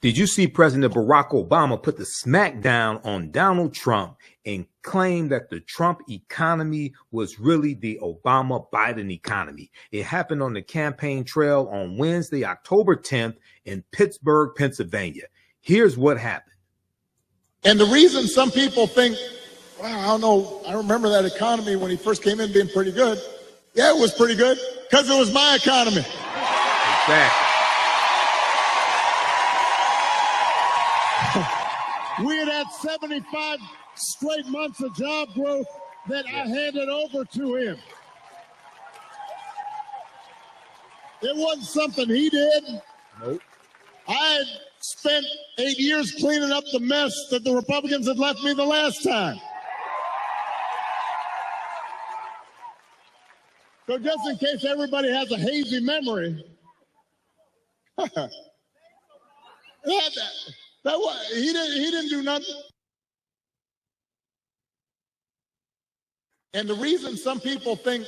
Did you see President Barack Obama put the smackdown on Donald Trump and claim that the Trump economy was really the Obama-Biden economy? It happened on the campaign trail on Wednesday, October 10th in Pittsburgh, Pennsylvania. Here's what happened. And the reason some people think, wow, I don't know, I remember that economy when he first came in being pretty good. Yeah, it was pretty good because it was my economy. Exactly. We had had 75 straight months of job growth that I handed over to him. It wasn't something he did. Nope. I had spent 8 years cleaning up the mess that the Republicans had left me the last time. So just in case everybody has a hazy memory, he didn't do nothing. And the reason some people think,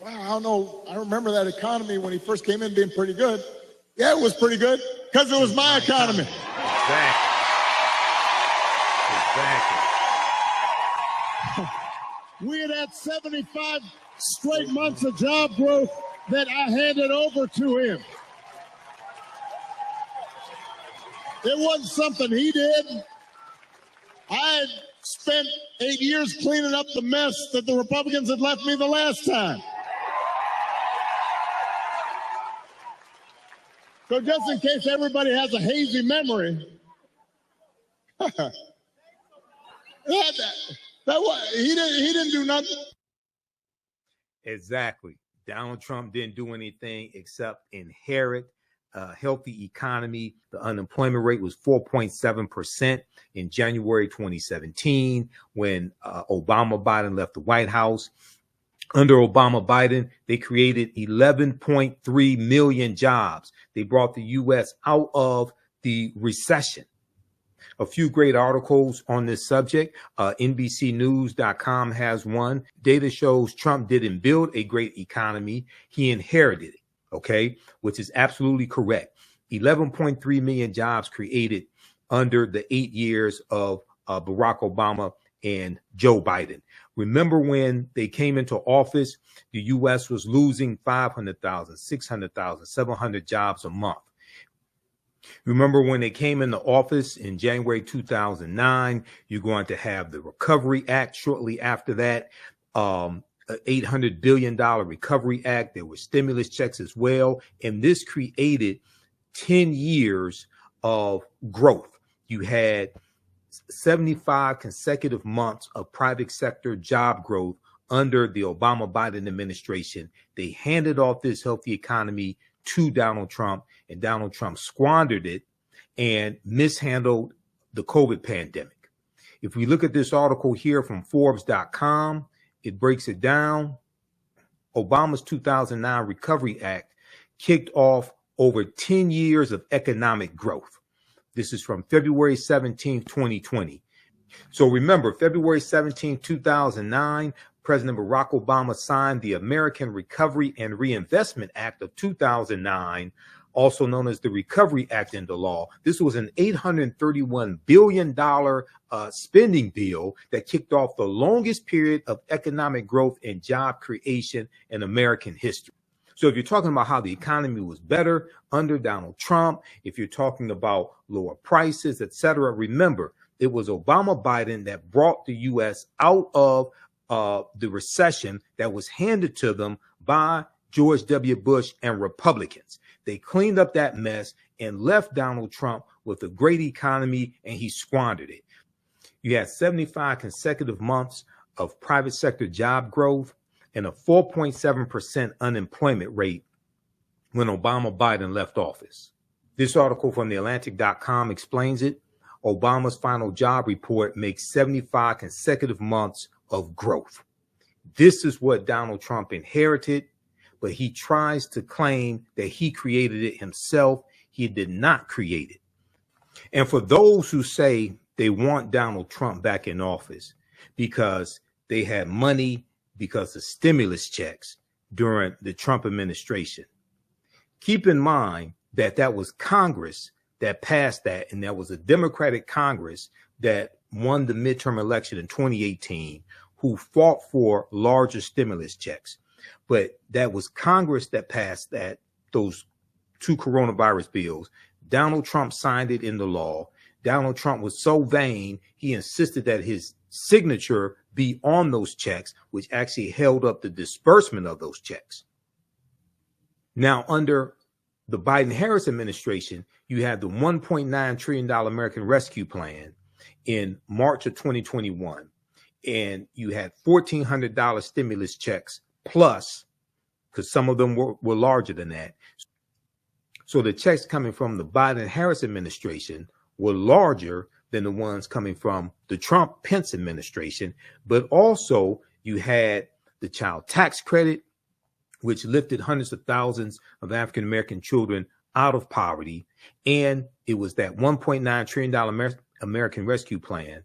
wow, I don't know, I remember that economy when he first came in being pretty good. Yeah, it was pretty good because it was my economy. Exactly. We had had 75 straight months of job growth that I handed over to him. It wasn't something he did. I had spent 8 years cleaning up the mess that the Republicans had left me the last time. So just in case everybody has a hazy memory, he didn't do nothing. Exactly. Donald Trump didn't do anything except inherit a healthy economy. The unemployment rate was 4.7% in January 2017 when Obama-Biden left the White House. Under Obama-Biden, they created 11.3 million jobs. They brought the U.S. out of the recession. A few great articles on this subject. NBCnews.com has one. Data shows Trump didn't build a great economy. He inherited it, okay, which is absolutely correct. 11.3 million jobs created under the 8 years of Barack Obama and Joe Biden. Remember when they came into office, the U.S. was losing 500,000, 600,000, 700 jobs a month. Remember when they came into office in January 2009, you're going to have the Recovery Act shortly after that, $800 billion Recovery Act. There were stimulus checks as well. And this created 10 years of growth. You had 75 consecutive months of private sector job growth under the Obama-Biden administration. They handed off this healthy economy to Donald Trump, and Donald Trump squandered it and mishandled the COVID pandemic. If we look at this article here from Forbes.com, it breaks it down. Obama's 2009 Recovery Act kicked off over 10 years of economic growth. This is from February 17, 2020. So remember, February 17, 2009, President Barack Obama signed the American Recovery and Reinvestment Act of 2009, also known as the Recovery Act into law. This was an $831 billion spending bill that kicked off the longest period of economic growth and job creation in American history. So if you're talking about how the economy was better under Donald Trump, if you're talking about lower prices, etc., remember, it was Obama-Biden that brought the U.S. out of the recession that was handed to them by George W. Bush and Republicans. They cleaned up that mess and left Donald Trump with a great economy, and he squandered it. You had 75 consecutive months of private sector job growth and a 4.7% unemployment rate when Obama-Biden left office. This article from theatlantic.com explains it. Obama's final job report makes 75 consecutive months of growth. This is what Donald Trump inherited, but he tries to claim that he created it himself. He did not create it. And for those who say they want Donald Trump back in office because they had money because of stimulus checks during the Trump administration, keep in mind that that was Congress that passed that, and that was a Democratic Congress that won the midterm election in 2018, who fought for larger stimulus checks. But that was Congress that passed those two coronavirus bills. Donald Trump signed it into law. Donald Trump was so vain, he insisted that his signature be on those checks, which actually held up the disbursement of those checks. Now, under the Biden-Harris administration, you had the $1.9 trillion American Rescue Plan in March of 2021, and you had $1,400 stimulus checks plus, because some of them were larger than that. So the checks coming from the Biden-Harris administration were larger than the ones coming from the Trump-Pence administration. But also you had the child tax credit, which lifted hundreds of thousands of African-American children out of poverty. And it was that $1.9 trillion American Rescue Plan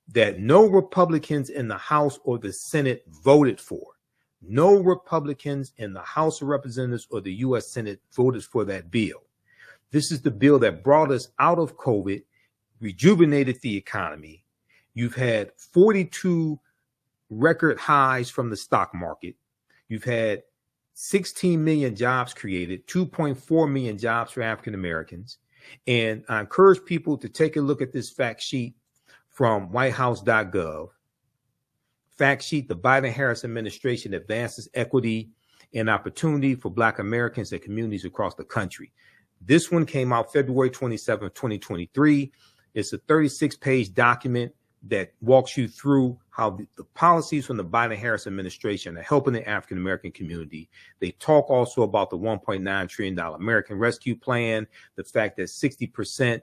that no Republicans in the House or the Senate voted for. No Republicans in the House of Representatives or the U.S. Senate voted for that bill. This is the bill that brought us out of COVID, rejuvenated the economy. You've had 42 record highs from the stock market. You've had 16 million jobs created, 2.4 million jobs for African Americans. And I encourage people to take a look at this fact sheet from whitehouse.gov. Fact sheet: the Biden-Harris administration advances equity and opportunity for Black Americans and communities across the country. This one came out February 27, 2023. It's a 36-page document that walks you through how the policies from the Biden-Harris administration are helping the African-American community. They talk also about the $1.9 trillion American Rescue Plan, the fact that 60%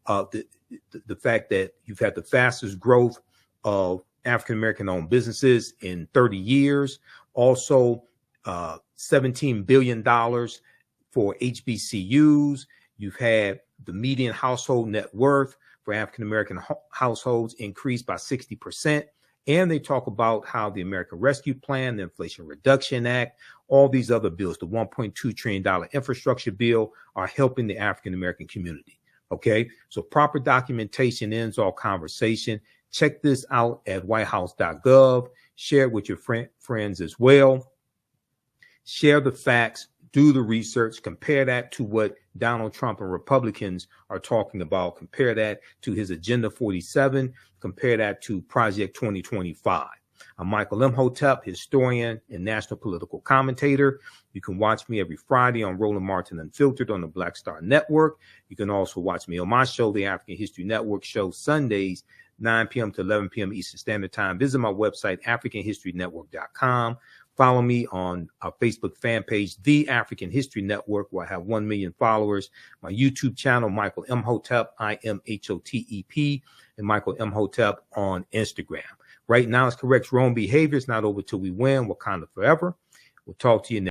of the fact that you've had the fastest growth of African-American owned businesses in 30 years. Also, $17 billion for HBCUs. You've had the median household net worth for African-American households increased by 60%. And they talk about how the American Rescue Plan, the Inflation Reduction Act, all these other bills, the $1.2 trillion infrastructure bill, are helping the African-American community. Okay, so proper documentation ends all conversation. Check this out at whitehouse.gov. Share it with your friends as well. Share the facts, do the research, compare that to what Donald Trump and Republicans are talking about. Compare that to his Agenda 47. Compare that to Project 2025. I'm Michael Imhotep, historian and national political commentator. You can watch me every Friday on Roland Martin Unfiltered on the Black Star Network. You can also watch me on my show, the African History Network show, Sundays, 9 p.m. to 11 p.m. Eastern Standard Time. Visit my website, AfricanHistoryNetwork.com. Follow me on our Facebook fan page, The African History Network, where I have 1 million followers. My YouTube channel, Michael Imhotep, IMHOTEP, and Michael Imhotep on Instagram. Right now, it's correct wrong behavior. It's not over till we win. Wakanda forever. We'll talk to you next.